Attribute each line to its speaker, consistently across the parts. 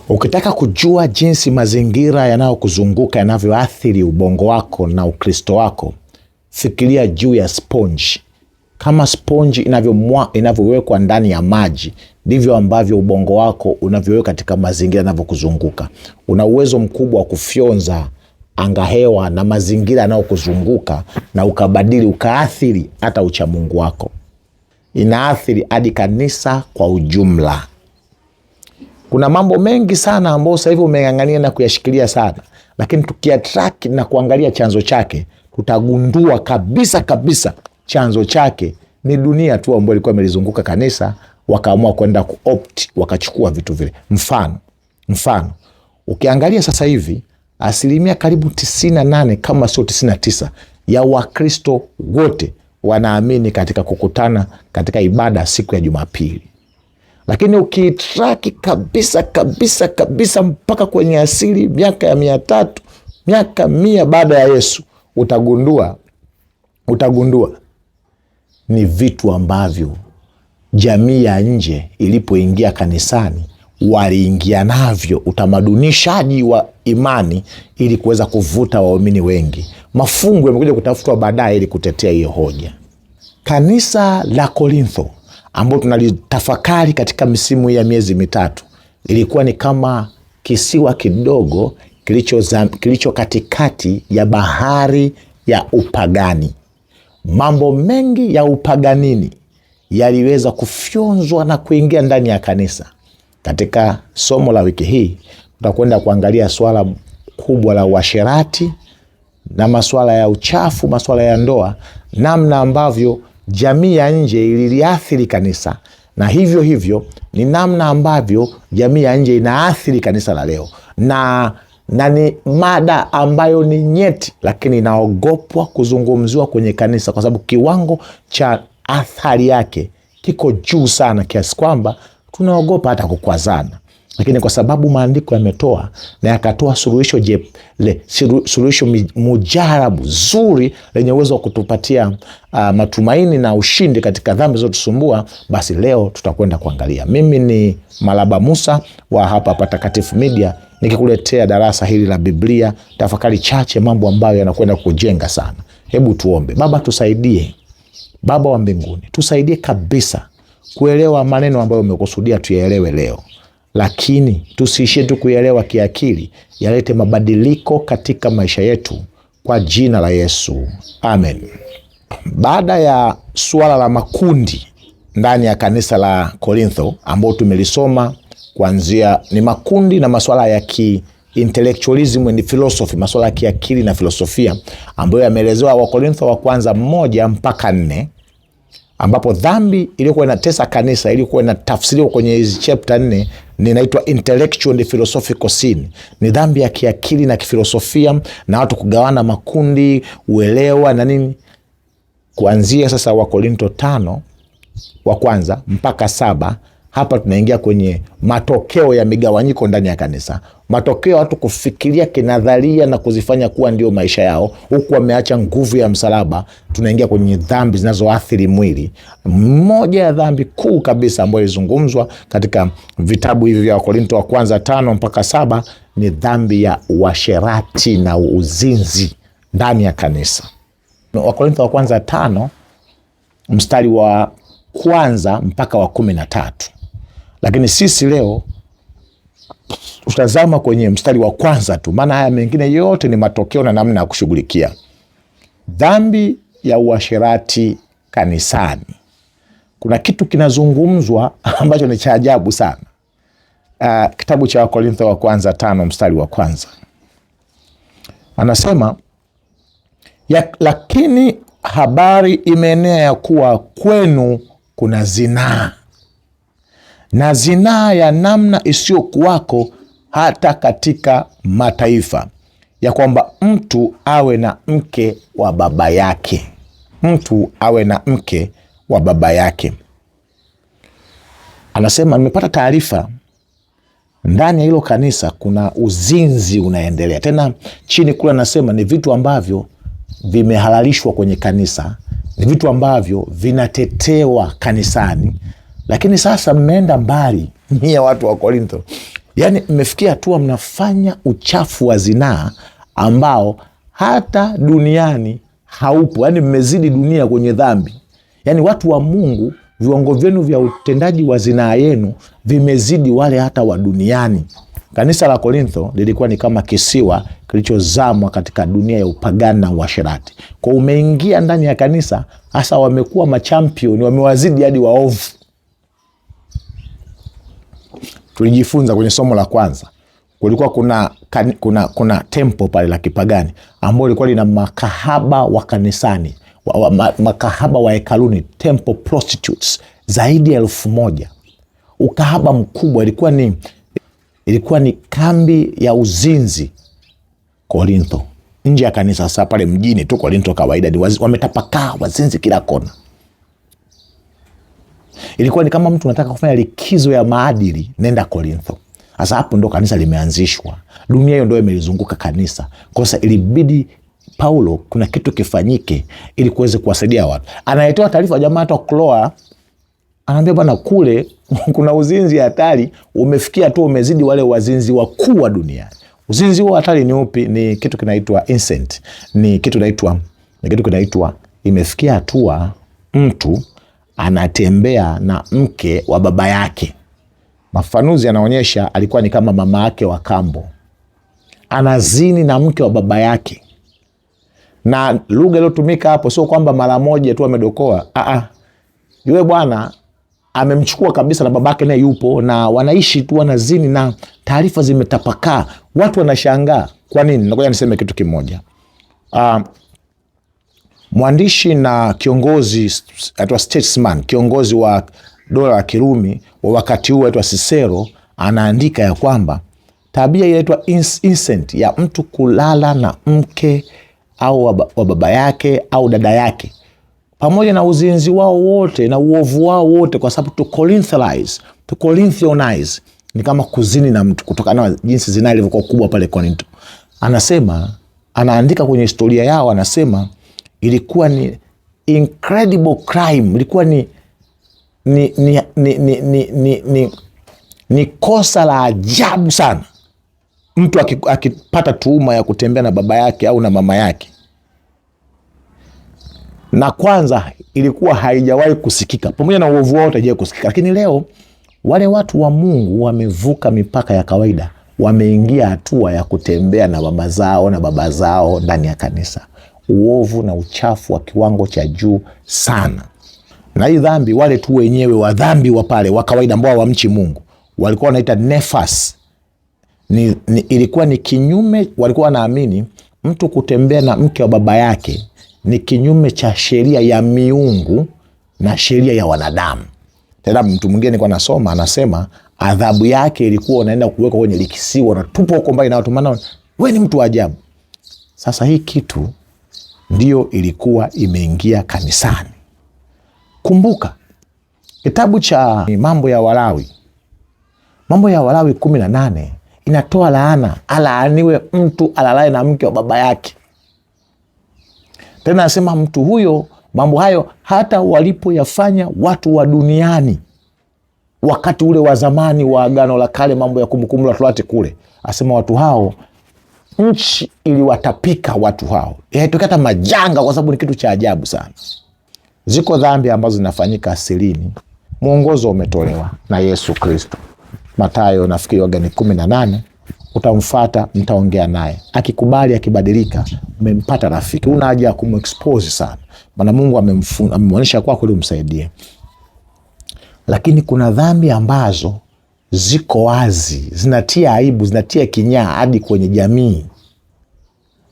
Speaker 1: Ukitaka kujua jinsi mazingira yanayokuzunguka yanavyoathiri ubongo wako na Ukristo wako, fikiria juu ya sponge. Kama sponge inavyowekwa ndani ya maji, ndivyo ambavyo ubongo wako unavyowekwa katika mazingira yanavyokuzunguka. Una uwezo mkubwa wa kufyonza angahewa na mazingira yanayokuzunguka na ukabadili, ukaathiri hata uchamungu wako. Inaathiri hadi kanisa kwa ujumla. Kuna mambo mengi sana ambayo sasa hivi umeng'ang'ania na kuyashikilia sana, lakini tukiatrack na kuangalia chanzo chake, tutagundua kabisa chanzo chake ni dunia tu ambayo ilikuwa imelizunguka kanisa, wakaamua kwenda kuopt, wakachukua vitu vile. Mfano, ukiangalia sasa hivi asilimia karibu 98 kama sio 99 ya Wakristo wote wanaamini katika kukutana katika ibada siku ya Jumapili. Lakini ukitraki kabisa mpaka kwenye asili, miaka ya 300, miaka 100 baada ya Yesu, utagundua ni vitu ambavyo jamii ya nje ilipoingia kanisani waliingia navyo, utamadunishaji wa imani ili kuweza kuvuta waumini wengi. Mafungu yamekuja kutafutwa baadaye ili kutetea hiyo hoja. Kanisa la Korintho ambao tunalitafakari katika misimu ya miezi mitatu, ilikuwa ni kama kisiwa kidogo kilicho katikati ya bahari ya upagani. Mambo mengi ya upaganini yaliweza kufyonzwa na kuingia ndani ya kanisa. Katika somo la wiki hii tutakwenda kuangalia swala kubwa la uasherati na masuala ya uchafu, masuala ya ndoa, namna ambavyo jamii ya nje iliathiri kanisa, na hivyo ni namna ambavyo jamii ya nje inaathiri kanisa la leo. Na ni mada ambayo ni nyeti, lakini inaogopwa kuzungumziwa kwenye kanisa kwa sababu kiwango cha athari yake kiko juu sana, kiasi kwamba tunaogopa hata kukwazana. Lakini kwa sababu maandiko yametoa na yakatoa suluhisho mujarabu zuri lenye uwezo wa kutupatia matumaini na ushindi katika dhambi zinazotusumbua, basi leo tutakwenda kuangalia. Mimi ni Malaba Musa wa hapa Patakatifu Media, nikikuletea darasa hili la Biblia, tafakari chache, mambo ambayo yanakwenda kujenga sana. Hebu tuombe. Baba, tusaidie. Baba wa mbinguni, tusaidie kabisa kuelewa maneno ambayo umekusudia tuyaelewe leo, lakini tusiishie tu kuelewa kiakili, yalete mabadiliko katika maisha yetu kwa jina la Yesu. Amen. Baada ya suala la makundi ndani ya kanisa la Korintho ambao tumelisoma kuanzia ni makundi na masuala ya intellectualism and philosophy, masuala ya kiakili na filosofia ambayo yameelezewa Wakorintho wa kwanza 1 mpaka 4, ambapo dhambi iliyokuwa inatesa kanisa ilikuwa inatafsiriwa kwenye hizi chapter 4 ni inaitwa intellectual and philosophical sin. Ni dhambi ya kiakili na kifilosofia, na watu kugawana makundi, uelewa na nini. Kuanzia sasa Wakorintho 5 wa kwanza mpaka 7, hapa tunaingia kwenye matokeo ya migawanyiko ndani ya kanisa. Matokeo watu kufikiria kinadharia na kuzifanya kuwa ndio maisha yao, huku wameacha nguvu ya msalaba. Tunaingia kwenye dhambi zinazoathiri mwili. Mmoja ya dhambi kuu kabisa ambayo ilizungumzwa katika vitabu hivi vya Wakorintho wa kwanza 5 mpaka 7 ni dhambi ya uasherati na uzinzi ndani ya kanisa. Wakorintho wa kwanza 5 mstari wa kwanza mpaka wa 13. Lakini sisi leo tutazama kwenye mstari wa kwanza tu, maana haya mengine yote ni matokeo na namna ya kushughulikia. Dhambi ya uasherati kanisani. Kuna kitu kinazungumzwa ambacho ni cha ajabu sana. Kitabu cha Wakorintho wa kwanza 5 mstari wa kwanza. Anasema, lakini habari imeenea ya kuwa kwenu kuna zinaa, na zinaa ya namna isiyokuwako hata katika mataifa, ya kwamba mtu awe na mke wa baba yake. Mtu awe na mke wa baba yake. Anasema, nimepata taarifa ndani ya hilo kanisa kuna uzinzi unaendelea. Tena chini kule anasema ni vitu ambavyo vimehalalishwa kwenye kanisa, ni vitu ambavyo vinatetewa kanisani. Lakini sasa mmeenda mbali nyie watu wa Korintho, Yani mmefikia hatua mnafanya uchafu wa zinaa ambao hata duniani haupo. Yani mmezidi dunia kwenye dhambi. Yani watu wa Mungu, viwango vyenu vya utendaji wa zinaa yenu vimezidi wale hata wa duniani. Kanisa la Korintho lilikuwa ni kama kisiwa kilichozamwa katika dunia ya upagani na uasherati. Kwa umeingia ndani ya kanisa, hasa wamekuwa machampioni, wamewazidi hadi waovu. Tulijifunza kwenye somo la kwanza, kulikuwa kuna tempo pale la kipagani ambao lilikuwa lina makahaba wa kanisani, makahaba wa hekaluni, temple prostitutes zaidi ya 1000. Ukahaba mkubwa, ilikuwa ni kambi ya uzinzi Korintho, nje ya kanisa. Sasa pale mjini tu Korintho kawaida wametapakaa wazinzi kila kona. Ilikuwa ni kama mtu unataka kufanya likizo ya maadili, nenda Korintho. Sasa hapo ndo kanisa limeanzishwa. Dunia hiyo ndo imelizunguka kanisa. Kwa sababu ilibidi Paulo kuna kitu kifanyike ili kuweze kuwasaidia watu. Anaitoa taarifa jamaa hata Kloa, anaambia bwana, kule kuna uzinzi hatari umefikia tu umezidi wale wazinzi wakuu wa duniani. Uzinzi huo hatari ni upi? Ni kitu kinaitwa incest. Ni kitu kinaitwa imefikia hatua mtu anatembea na mke wa baba yake. Mafanuzi yanaonyesha alikuwa ni kama mama yake wa kambo, anazini na mke wa baba yake. Na lugha iliyotumika hapo sio kwamba mara moja tu amedokoa. Yule bwana amemchukua kabisa na babake naye yupo, na wanaishi tu wanazini, na taarifa zimetapakaa. Watu wanashangaa kwa nini. Ngoja niseme kitu kimoja. Mwandishi na kiongozi aitwa statesman, kiongozi wa dola la Kirumi wa wakati huu aitwa Cicero, anaandika ya kwamba tabia inaitwa incest ya mtu kulala na mke au wa baba yake au dada yake, pamoja na uzinzi wao wote na uovu wao wote, kwa sababu to Corinthianize ni kama kuzini na mtu, kutokana na jinsi zinaa ilivyokuwa kubwa pale Korintho. Anaandika kwenye historia yao, anasema ilikuwa ni incredible crime, ilikuwa ni kosa la ajabu sana mtu akipata tuhuma ya kutembea na baba yake au na mama yake. Na kwanza ilikuwa haijawahi kusikika, pamoja na uovu wao haijawahi kusikika. Lakini leo wale watu wa Mungu wamevuka mipaka ya kawaida, wameingia hatua ya kutembea na mama zao na baba zao ndani ya kanisa. Uovu na uchafu wa kiwango cha juu sana. Na hii dhambi, wale tu wenyewe wa dhambi wa pale wa kawaida ambao hawamchi Mungu walikuwa wanaita nefas. Ilikuwa ni kinyume, walikuwa wanaamini mtu kutembea na mke wa baba yake ni kinyume cha sheria ya miungu na sheria ya wanadamu. Tena mtu mwingine nilikuwa nasoma anasema adhabu yake ilikuwa unaenda kuwekwa kwenye likisiwa na tupo huko mbali na watu, maana wewe ni mtu wa ajabu. Sasa hii kitu ndio ilikuwa imeingia kanisani. Kumbuka kitabu cha Mambo ya Walawi 18 inatoa laana, alaaniwe mtu alalaye na mke wa baba yake. Tena nasema mtu huyo, mambo hayo hata walipoyafanya watu wa duniani wakati ule wa zamani wa Agano la Kale, mambo ya Kumbukumbu la Torati kule, asema watu hao nchi iliwatapika watu hao. Yaitokea hata majanga, kwa sababu ni kitu cha ajabu sana. Ziko dhambi ambazo zinafanyika asilini. Mwongozo umetolewa na Yesu Kristo. Mathayo nafikiri waga ni 18. Utamfuata, mtaongea naye. Akikubali, akibadilika, umempata rafiki. Una haja ya kumexpose sana, maana Mungu amemwonyesha kwako ili umsaidie. Lakini kuna dhambi ambazo ziko wazi, zinatia aibu, zinatia kinyaa hadi kwenye jamii,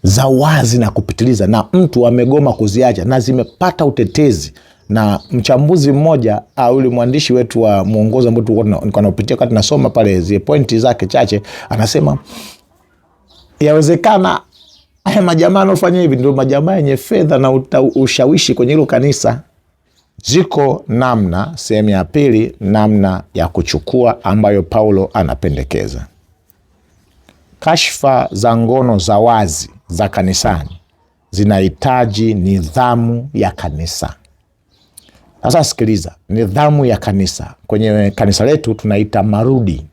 Speaker 1: za wazi na kupitiliza, na mtu amegoma kuziacha, na zimepata utetezi. Na mchambuzi mmoja au yule mwandishi wetu wa mwongozo ambao tulikuwa tunapitia wakati nasoma pale zile pointi zake chache, anasema yawezekana haya majamaa wanaofanya hivi ndio majamaa yenye fedha na ushawishi kwenye hilo kanisa. Ziko namna, sehemu ya pili, namna ya kuchukua ambayo Paulo anapendekeza. Kashfa za ngono za wazi za kanisani zinahitaji nidhamu ya kanisa. Sasa sikiliza, nidhamu ya kanisa. Kwenye kanisa letu tunaita marudi,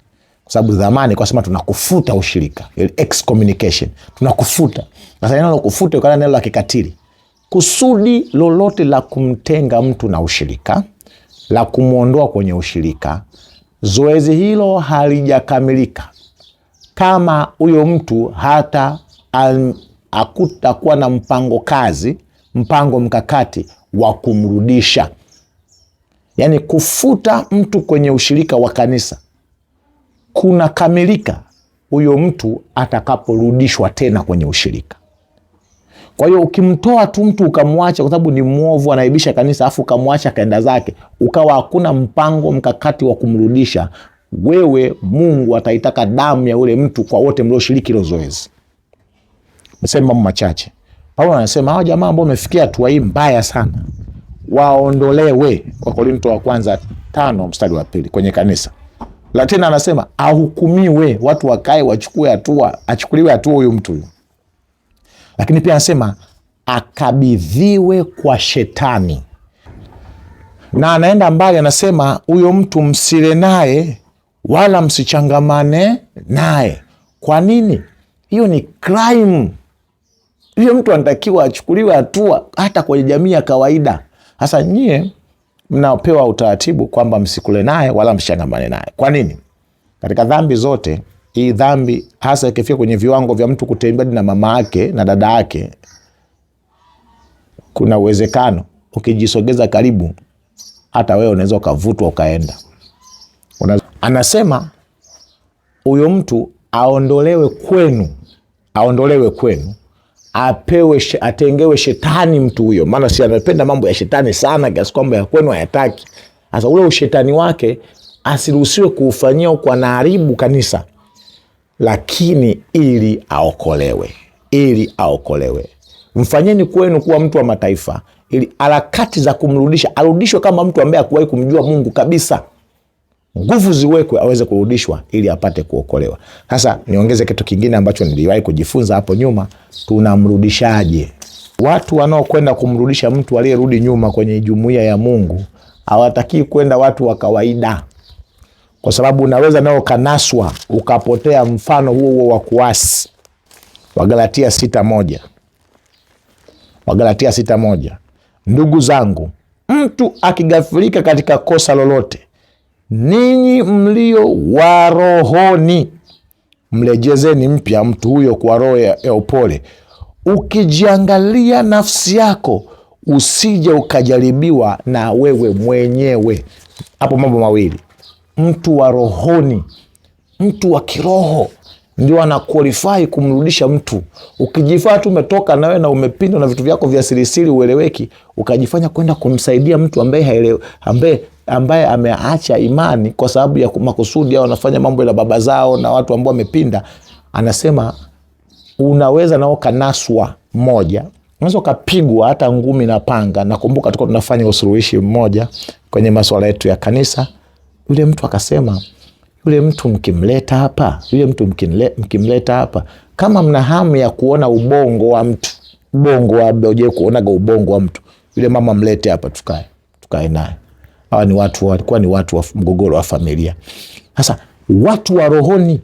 Speaker 1: Kwa sababu dhamani kwa sema tunakufuta ushirika, excommunication, tunakufuta. Sasa neno la kufuta ukana neno la kikatili. Kusudi lolote la kumtenga mtu na ushirika, la kumuondoa kwenye ushirika, zoezi hilo halijakamilika kama huyo mtu hata hakutakuwa na mpango mkakati wa kumrudisha. Yaani kufuta mtu kwenye ushirika wa kanisa kuna kamilika huyo mtu atakaporudishwa tena kwenye ushirika. Kwa hiyo ukimtoa tu mtu ukamwacha kwa sababu ni muovu anaibisha kanisa afu ukamwacha kaenda zake, ukawa hakuna mpango mkakati wa kumrudisha, wewe Mungu ataitaka damu ya ule mtu kwa wote mlioshiriki hilo zoezi. Msema mambo machache. Paulo anasema hao jamaa ambao wamefikia hatua hii mbaya sana waondolewe, kwa Korinto wa kwanza 5 mstari wa 2 kwenye kanisa. La tena anasema ahukumiwe, watu wakae wachukue hatua, achukuliwe hatua huyo mtu huyo. Lakini pia anasema akabidhiwe kwa shetani. Na anaenda mbali anasema huyo mtu msile naye wala msichangamane naye. Kwa nini? Hiyo ni crime. Huyo mtu anatakiwa achukuliwe hatua hata kwenye jamii ya kawaida. Sasa nyie mnapewa utaratibu kwamba msikule naye wala msichangamane naye. Kwa nini? Katika dhambi zote, hii dhambi hasa ikifika kwenye viwango vya mtu kutembea na mama yake na dada yake, kuna uwezekano ukijisogeza karibu hata wewe unaweza ukavutwa ukaenda. Anasema huyo mtu aondolewe kwenu, atengewe shetani mtu huyo, maana si anapenda mambo ya shetani sana kiasi kwamba ya kwenu hayataki. Sasa ule ushetani wake asiruhusiwe kuufanyia kwa naharibu kanisa, lakini ili aokolewe. Mfanyeni kwenu kuwa mtu wa mataifa, ili harakati za kumrudisha arudishwe kama mtu ambaye hakuwahi kumjua Mungu kabisa. Nguvu ziwekwe aweze kurudishwa ili apate kuokolewa. Sasa niongeze kitu kingine ambacho niliwahi kujifunza hapo nyuma, tunamrudishaje? Watu wanaokwenda kumrudisha mtu aliyerudi nyuma kwenye jumuiya ya Mungu hawataki kwenda watu wa kawaida, kwa sababu unaweza nao kanaswa ukapotea mfano huo wa kuasi. Wagalatia 6:1. Ndugu zangu, mtu akigafirika katika kosa lolote, ninyi mlio wa rohoni mlejezeni mpya mtu huyo kwa roho ya upole, ukijiangalia nafsi yako usije ukajaribiwa na wewe mwenyewe. Hapo mambo mawili. Mtu wa rohoni, mtu wa kiroho ndio ana qualify kumrudisha mtu. Ukijifanya tu umetoka na wewe na umepindwa na vitu vyako vya sirisiri ueleweki, ukajifanya kwenda kumsaidia mtu ambaye ameacha imani kwa sababu ya makusudi au anafanya mambo ya baba zao na watu ambao wamepinda, anasema unaweza nao kanaswa moja. Unaweza kupigwa hata ngumi na panga. Nakumbuka tulikuwa tunafanya usuluhishi mmoja kwenye masuala yetu ya kanisa. Yule mtu akasema, yule mtu mkimleta hapa, kama mna hamu ya kuona ubongo wa mtu, kuonaga ubongo wa mtu, yule mama mlete hapa tukae naye. Hawa ni watu walikuwa ni watu wa mgogoro wa familia. Sasa watu wa rohoni,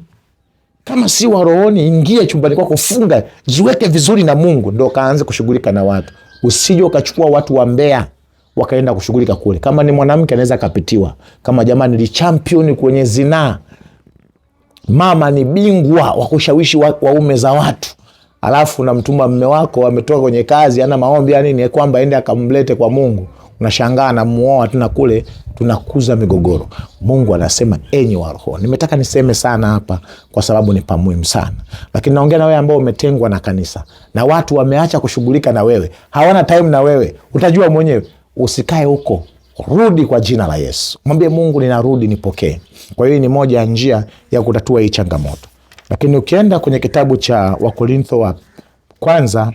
Speaker 1: kama si wa rohoni, ingia chumbani kwako, funga, jiweke vizuri na Mungu, ndio kaanze kushughulika na watu. Usije ukachukua watu wa mbea wakaenda kushughulika kule. Kama ni mwanamke anaweza kapitiwa, kama jamani ni champion kwenye zinaa, mama ni bingwa wa kushawishi waume za watu, alafu unamtuma mume wako ametoka kwenye kazi ana maombi ya nini kwamba aende akamlete kwa Mungu, unashangaa na muoa tena kule, tunakuza migogoro. Mungu anasema enyi wa roho. Nimetaka niseme sana hapa kwa sababu ni pamuhimu sana, lakini naongea na wewe ambao umetengwa na kanisa na watu wameacha kushughulika na wewe, hawana time na wewe, utajua mwenyewe. Usikae huko, rudi kwa jina la Yesu, mwambie Mungu ninarudi, nipokee. Kwa hiyo ni moja ya njia ya kutatua hii changamoto. Lakini ukienda kwenye kitabu cha Wakorintho wa kwanza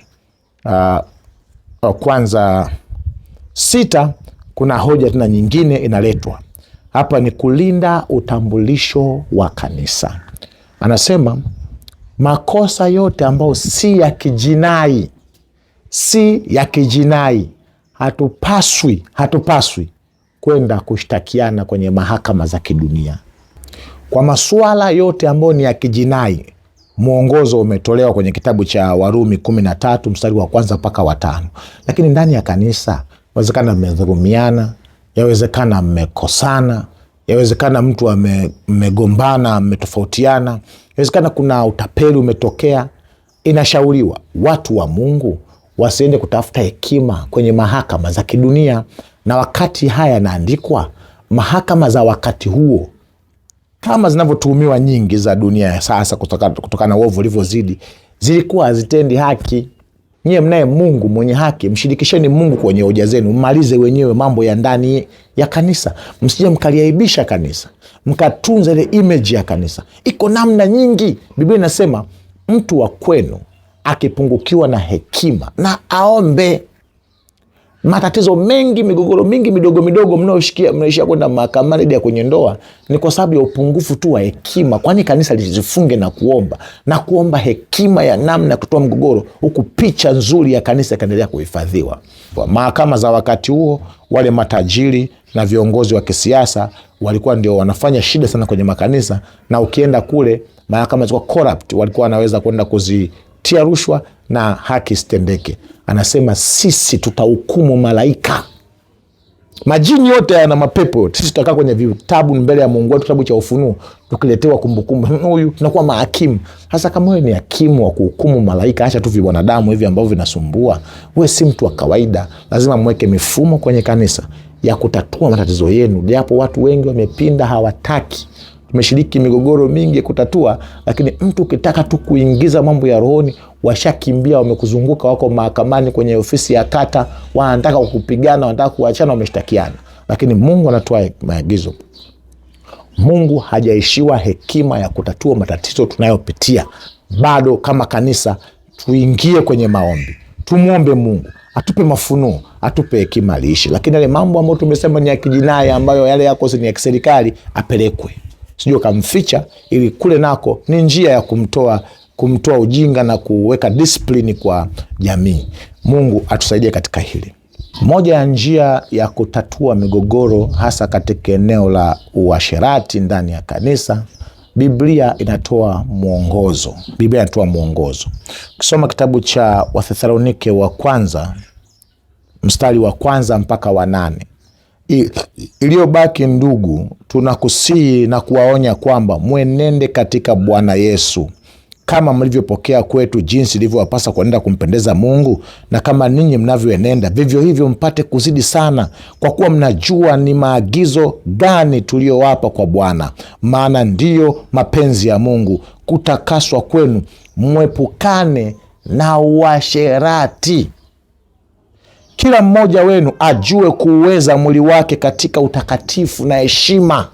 Speaker 1: 6, kuna hoja tena nyingine inaletwa hapa, ni kulinda utambulisho wa kanisa. Anasema makosa yote ambayo si ya kijinai, hatupaswi kwenda kushtakiana kwenye mahakama za kidunia. Kwa masuala yote ambayo ni ya kijinai, mwongozo umetolewa kwenye kitabu cha Warumi 13 mstari wa 1 mpaka wa 5. Lakini ndani ya kanisa yawezekana mmedhulumiana, yawezekana mmekosana, yawezekana mtu mmegombana, mmetofautiana, yawezekana kuna utapeli umetokea. Inashauriwa watu wa Mungu wasiende kutafuta hekima kwenye mahakama za kidunia. Na wakati haya yanaandikwa, mahakama za wakati huo kama zinavyotuhumiwa nyingi za dunia ya sasa kutokana na uovu ulivyozidi, zilikuwa hazitendi haki. Nyie mnaye Mungu mwenye haki, mshirikisheni Mungu kwenye hoja zenu, mmalize wenyewe mambo ya ndani ya kanisa. Msije mkaliaibisha kanisa, mkatunza ile image ya kanisa. Iko namna nyingi. Biblia inasema mtu wa kwenu akipungukiwa na hekima na aombe. Matatizo mengi, migogoro mingi midogo midogo mnaishia kwenda mahakamani ya kwenye ndoa ni kwa sababu ya upungufu tu wa hekima. Kwani kanisa lijifunge na kuomba hekima ya namna kutoa mgogoro, huku picha nzuri ya kanisa ikaendelea kuhifadhiwa. Mahakama za wakati huo, wale matajiri na viongozi wa kisiasa walikuwa ndio wanafanya shida sana kwenye makanisa, na ukienda kule mahakama zilikuwa corrupt, walikuwa wanaweza kwenda kuzitia rushwa na haki stendeke. Anasema sisi tutahukumu malaika. Majini yote yana mapepo, sisi tutakaa kwenye vitabu mbele ya Mungu wetu, kitabu cha Ufunuo, tukiletewa kumbukumbu. Huyu tunakuwa mahakimu. Hasa kama wewe ni hakimu wa kuhukumu malaika, acha tu wanadamu hivi ambao vinasumbua. Wewe si mtu wa kawaida. Lazima mweke mifumo kwenye kanisa ya kutatua matatizo yenu. Japo watu wengi wamepinda, hawataki. Tumeshiriki migogoro mingi kutatua, lakini mtu ukitaka tu kuingiza mambo ya rohoni, washakimbia, wamekuzunguka, wako mahakamani kwenye ofisi ya kata, wanataka kukupigana, wanataka kuachana, wameshtakiana. Lakini Mungu anatoa maagizo. Mungu hajaishiwa hekima ya kutatua matatizo tunayopitia. Bado kama kanisa tuingie kwenye maombi, tumuombe Mungu atupe mafunuo, atupe hekima liishi. Lakini yale mambo ambayo tumesema ni ya kijinai, ambayo yale yako ni ya kiserikali, apelekwe. Sijui kamficha, ili kule nako ni njia ya kumtoa ujinga na kuweka discipline kwa jamii. Mungu atusaidie katika hili. Moja ya njia ya kutatua migogoro hasa katika eneo la uasherati ndani ya kanisa, Biblia inatoa mwongozo. Ukisoma kitabu cha Wathesalonike wa kwanza mstari wa 1 mpaka wa 8. Iliyobaki ndugu, tunakusihi na kuwaonya kwamba mwenende katika Bwana Yesu kama mlivyopokea kwetu, jinsi ilivyowapasa kuenenda kumpendeza Mungu, na kama ninyi mnavyoenenda, vivyo hivyo mpate kuzidi sana, kwa kuwa mnajua ni maagizo gani tuliyowapa kwa Bwana. Maana ndiyo mapenzi ya Mungu kutakaswa kwenu, mwepukane na uasherati. Kila mmoja wenu ajue kuuweza mwili wake katika utakatifu na heshima.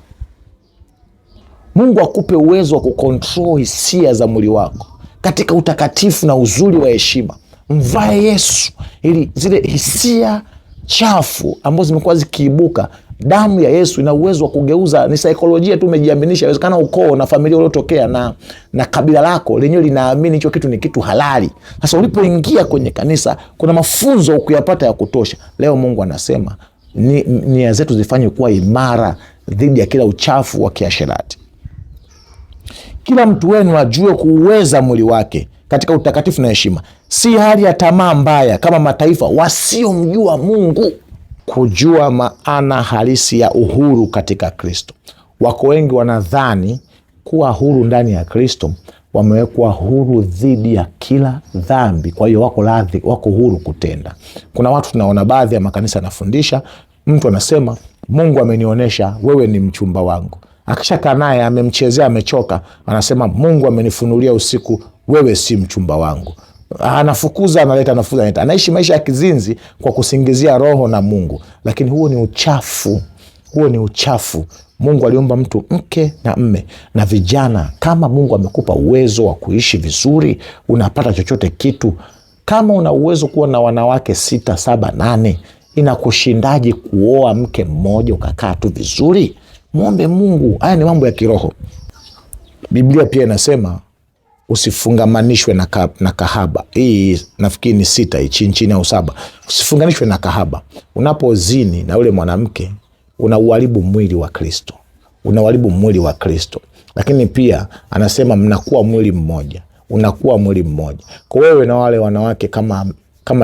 Speaker 1: Mungu akupe uwezo wa kukontrol hisia za mwili wako katika utakatifu na uzuri wa heshima. Mvae Yesu, ili zile hisia chafu ambazo zimekuwa zikiibuka, damu ya Yesu ina uwezo wa kugeuza. Ni saikolojia tu umejiaminisha. Inawezekana ukoo na familia uliotokea na kabila lako lenyewe linaamini hicho kitu ni kitu halali. Sasa ulipoingia kwenye kanisa, kuna mafunzo ukuyapata ya kutosha. Leo Mungu anasema nia zetu zifanye kuwa imara dhidi ya kila uchafu wa kiasherati. Kila mtu wenu ajue kuuweza mwili wake katika utakatifu na heshima, si hali ya tamaa mbaya kama mataifa wasiomjua Mungu. Kujua maana halisi ya uhuru katika Kristo. Wako wengi wanadhani kuwa huru ndani ya Kristo, wamewekwa huru dhidi ya kila dhambi, kwa hiyo wako huru kutenda. Kuna watu tunaona baadhi ya makanisa anafundisha, mtu anasema Mungu amenionyesha wewe ni mchumba wangu. Akishakaa naye amemchezea, amechoka, anasema Mungu amenifunulia usiku wewe si mchumba wangu. Anafukuza, analeta. Anaishi maisha ya kizinzi kwa kusingizia roho na Mungu. Lakini huo ni uchafu. Mungu aliumba mtu mke na mme. Na vijana, kama Mungu amekupa uwezo wa kuishi vizuri, unapata chochote kitu. Kama una uwezo kuwa na wanawake 6, 7, 8, inakushindaji kuoa mke mmoja ukakaa tu vizuri? Muombe Mungu. Haya ni mambo ya kiroho. Biblia pia inasema usifungamanishwe na kahaba. Hii nafikiri ni 6 chini au 7. Usifunganishwe na kahaba. Unapozini na yule mwanamke, unauharibu mwili wa Kristo. lakini pia anasema mnakuwa mwili mmoja, unakuwa mwili mmoja. Kwa wewe na wale wanawake kama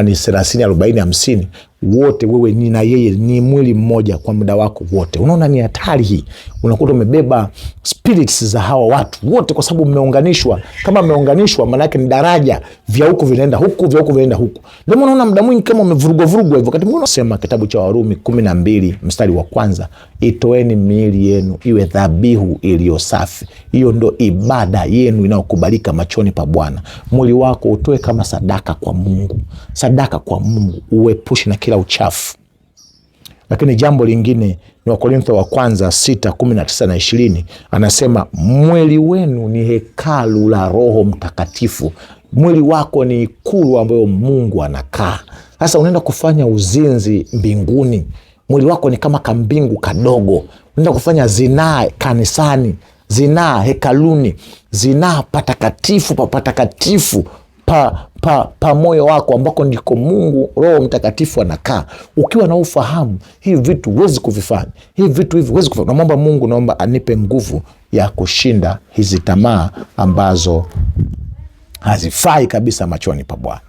Speaker 1: ni 30, 40, 50, wote wewe ni na yeye ni mwili mmoja kwa muda wako wote. Unaona ni hatari hii. Unakuta umebeba spirits za hawa watu wote kwa sababu mmeunganishwa. Kama mmeunganishwa maana yake ni daraja, vya huku vinaenda huku, vya huku vinaenda huku. Ndio maana unaona muda mwingi kama umevurugwa hivyo. Wakati mwingine unasema kitabu cha Warumi 12 mstari wa 1, itoeni miili yenu iwe dhabihu iliyo safi. Hiyo ndo ibada yenu inayokubalika machoni pa Bwana. Mwili wako utoe kama sadaka kwa Mungu. Sadaka kwa Mungu, uepushe na kila uchafu. Lakini jambo lingine ni Wakorintho wa kwanza 6:19 na 20, anasema mwili wenu ni hekalu la Roho Mtakatifu. Mwili wako ni ikulu ambayo Mungu anakaa. Sasa unaenda kufanya uzinzi mbinguni, mwili wako ni kama kambingu kadogo. Unaenda kufanya zinaa kanisani, zinaa hekaluni, zinaa patakatifu pa patakatifu pa moyo wako ambako ndiko Mungu Roho Mtakatifu anakaa. Ukiwa na ufahamu hivi vitu huwezi kuvifanya. Hivi vitu hivi huwezi kufanya. Naomba Mungu, naomba anipe nguvu ya kushinda hizi tamaa ambazo hazifai kabisa machoni pa Bwana.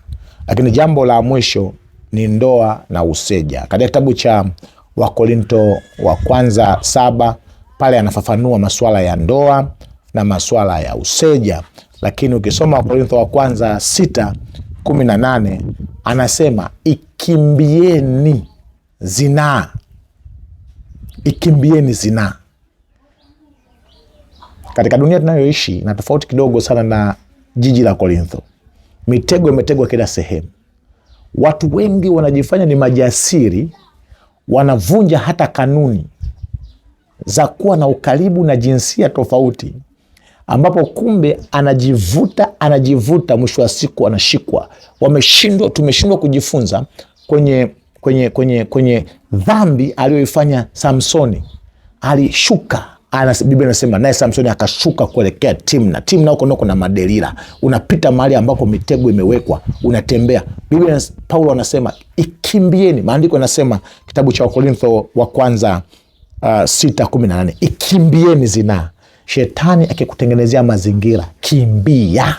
Speaker 1: Lakini jambo la mwisho ni ndoa na useja. Katika kitabu cha Wakorintho wa kwanza 7 pale anafafanua masuala ya ndoa na masuala ya useja. Lakini ukisoma Wakorintho wa kwanza 6:18 anasema ikimbieni zinaa. Ikimbieni zinaa. Katika dunia tunayoishi na tofauti kidogo sana na jiji la Korintho. Mitego imetegwa kila sehemu. Watu wengi wanajifanya ni majasiri, wanavunja hata kanuni za kuwa na ukaribu na jinsia tofauti, ambapo kumbe anajivuta mwisho wa siku anashikwa. Tumeshindwa kujifunza kwenye dhambi aliyoifanya Samsoni. Alishuka, Biblia inasema naye Samsoni akashuka kuelekea Timna. Timna huko ndio kuna madelila. Unapita mahali ambapo mitego imewekwa, unatembea. Biblia Paulo anasema ikimbieni. Maandiko yanasema kitabu cha Wakorintho wa kwanza 6:18, ikimbieni zinaa. Shetani akikutengenezea mazingira, kimbia.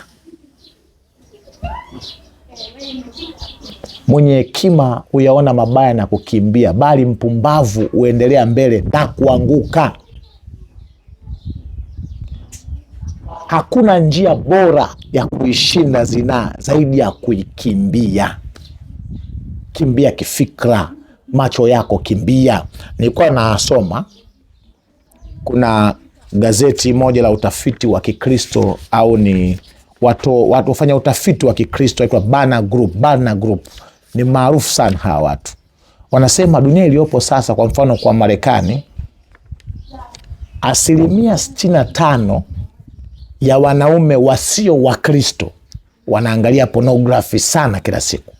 Speaker 1: Mwenye hekima huyaona mabaya na kukimbia, bali mpumbavu huendelea mbele na kuanguka. Hakuna njia bora ya kuishinda zinaa zaidi ya kuikimbia. Kimbia kifikra, macho yako kimbia. Nilikuwa nasoma, kuna gazeti moja la utafiti wa Kikristo, au ni watu wafanya utafiti wa Kikristo, inaitwa Barna Group. Ni maarufu sana hawa watu. Wanasema dunia iliyopo sasa, kwa mfano kwa Marekani, 65% ya wanaume wasio wa Kristo wanaangalia pornography sana kila siku.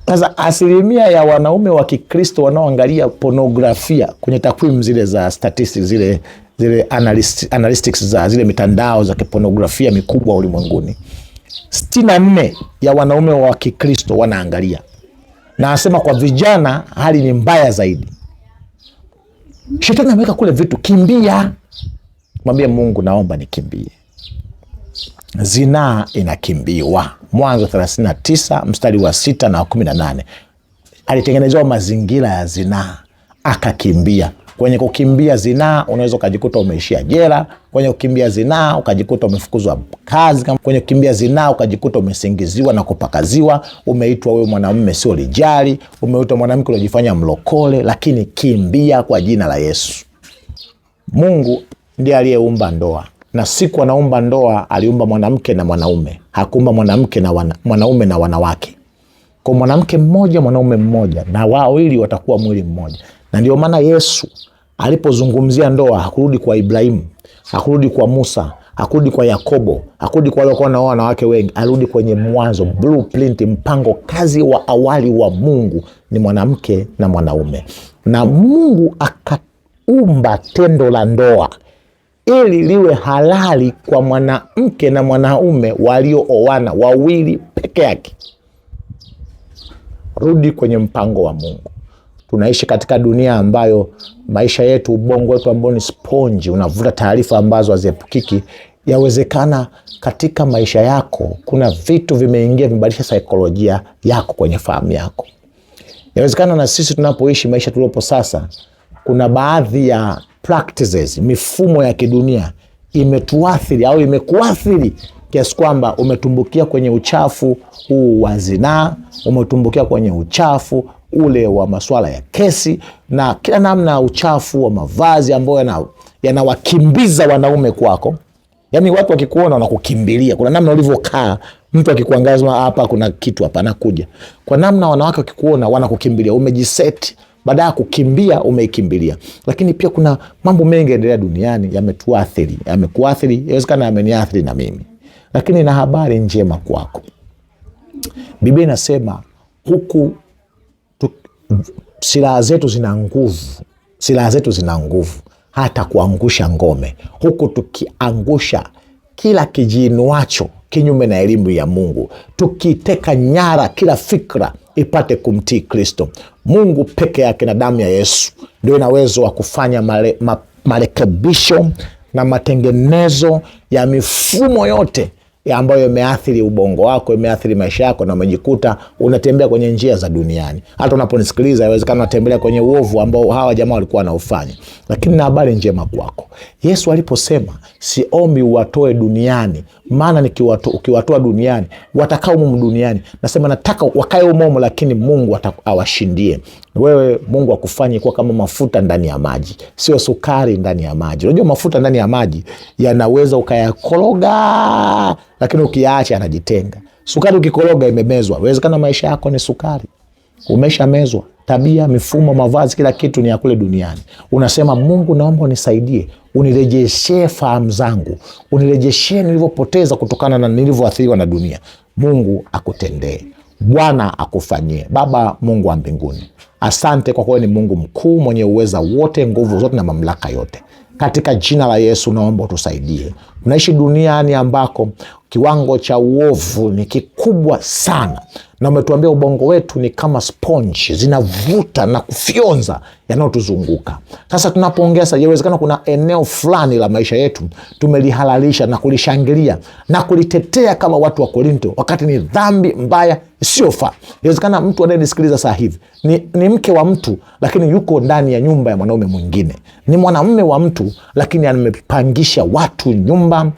Speaker 1: Sasa 1% ya wanaume wa Kikristo wanaoangalia pornografia kwenye takwimu zile za statistics, zile analytics za zile mitandao za pornografia mikubwa ulimwenguni, 64 ya wanaume wa Kikristo wanaangalia. Na anasema kwa vijana hali ni mbaya zaidi. Shetani ameweka kule vitu, kimbia. Mwambie Mungu, naomba nikimbie. Zinaa inakimbiwa. Mwanzo 39 mstari wa 6 na 18. Alitengenezewa mazingira ya zinaa, akakimbia. Kwenye kukimbia zinaa unaweza ukajikuta umeishia jela. Kwenye kukimbia zinaa ukajikuta umefukuzwa kazi. Kwenye kukimbia zinaa ukajikuta umesingiziwa na kupakaziwa. Umeitwa wewe mwanamume sio lijali. Umeitwa mwanamke unajifanya mlokole. Lakini kimbia kwa jina la Yesu. Mungu ndiye aliyeumba ndoa. Na siku anaumba ndoa aliumba mwanamke na mwanaume. Hakuumba mwanamke na mwanaume na wanawake. Kwa mwanamke mmoja, mwanaume mmoja, na wawili watakuwa mwili mmoja. Na ndio maana Yesu alipozungumzia ndoa hakurudi kwa Ibrahimu, hakurudi kwa Musa, hakurudi kwa Yakobo, hakurudi kwa wale walikuwa na wanawake wengi. Alirudi kwenye mwanzo, blueprint, mpango kazi wa awali wa Mungu ni mwanamke na mwanaume. Na Mungu akaumba tendo la ndoa ili liwe halali kwa mwanamke na mwanaume waliooana wawili peke yake. Rudi kwenye mpango wa Mungu. Tunaishi katika dunia ambayo maisha yetu, ubongo wetu ambao ni sponge, unavuta taarifa ambazo haziepukiki. Yawezekana katika maisha yako kuna vitu vimeingia vimebadilisha saikolojia yako kwenye fahamu yako. Yawezekana na sisi tunapoishi maisha tuliopo sasa, kuna baadhi ya practices, mifumo ya kidunia imetuathiri au imekuathiri kiasi kwamba umetumbukia kwenye uchafu huu wa zinaa, umetumbukia kwenye uchafu ule wa masuala ya kesi na kila namna ya uchafu wa mavazi ambayo yanawakimbiza wanaume kwako. Yaani watu wakikuona wanakukimbilia. Kuna namna ulivyokaa, mtu akikuangaza hapa kuna kitu hapa nakuja. Kwa namna wanawake wakikuona wanakukimbilia, umejiseti, baada ya kukimbia umeikimbilia. Lakini pia kuna mambo mengi yanaendelea duniani yametuathiri, yamekuathiri, yawezekana yameniathiri na mimi. Lakini na habari njema kwako. Biblia inasema huku silaha zetu zina nguvu. Silaha zetu zina nguvu hata kuangusha ngome, huku tukiangusha kila kijiinuacho kinyume na elimu ya Mungu, tukiteka nyara kila fikra ipate kumtii Kristo. Mungu peke yake na damu ya Yesu ndio ina uwezo wa kufanya marekebisho na matengenezo ya mifumo yote ambayo imeathiri ubongo wako, imeathiri maisha yako, na umejikuta unatembea kwenye njia za duniani. Hata unaponisikiliza yawezekana unatembea kwenye uovu ambao hawa jamaa walikuwa wanaufanya. Lakini na habari njema kwako. Yesu aliposema siombi uwatoe duniani, maana ukiwatoa duniani watakao humu duniani, nasema nataka wakae humu lakini Mungu awashindie. Wewe Mungu akufanye kuwa kama mafuta ndani ya maji, sio sukari ndani ya maji. Unajua mafuta ndani ya maji yanaweza ukayakoroga, lakini ukiyaacha yanajitenga. Sukari ukikoroga imemezwa. Inawezekana maisha yako ni sukari, umeshamezwa. Tabia, mifumo, mavazi, kila kitu ni ya kule duniani. Unasema Mungu naomba unisaidie, unirejeshe fahamu zangu, unirejeshe nilivyopoteza kutokana na nilivyoathiriwa na dunia. Mungu akutendee, Bwana akufanyie. Baba Mungu wa mbinguni, asante kwa kuwa ni Mungu mkuu mwenye uweza wote, nguvu zote na mamlaka yote. Katika jina la Yesu naomba utusaidie. Tunaishi duniani ambako kiwango cha uovu ni kikubwa sana, na umetuambia ubongo wetu ni kama sponge, zinavuta na kufyonza yanayotuzunguka. Sasa tunapoongea sasa, inawezekana kuna eneo fulani la maisha yetu tumelihalalisha na kulishangilia na kulitetea kama watu wa Korinto, wakati ni dhambi mbaya isiyofaa. Inawezekana mtu anayenisikiliza sasa hivi ni mke wa mtu, lakini yuko ndani ya nyumba ya mwanaume mwingine. Ni mwanamume wa mtu, lakini amepangisha watu nyumba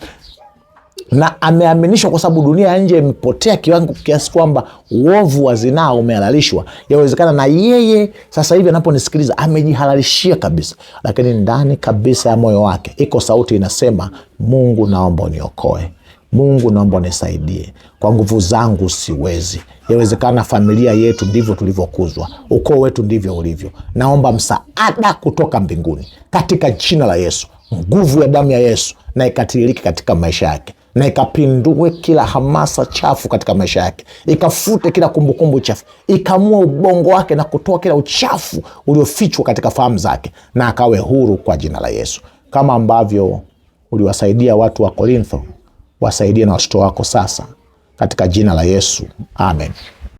Speaker 1: na ameaminishwa, kwa sababu dunia ya nje imepotea kiwango kiasi kwamba uovu wa zinaa umehalalishwa. Yawezekana na yeye sasa hivi anaponisikiliza amejihalalishia kabisa, lakini ndani kabisa ya moyo wake iko sauti inasema, Mungu naomba uniokoe, Mungu naomba unisaidie, kwa nguvu zangu siwezi. Yawezekana familia yetu ndivyo tulivyokuzwa, ukoo wetu ndivyo ulivyo. Naomba msaada kutoka mbinguni katika jina la Yesu. Nguvu ya damu ya Yesu na ikatiririke katika maisha yake, na ikapindue kila hamasa chafu katika maisha yake, ikafute kila kumbukumbu chafu, ikamua ubongo wake na kutoa kila uchafu uliofichwa katika fahamu zake, na akawe huru kwa jina la Yesu. Kama ambavyo uliwasaidia watu wa Korintho, wasaidie na watoto wako sasa katika jina la Yesu. Amen.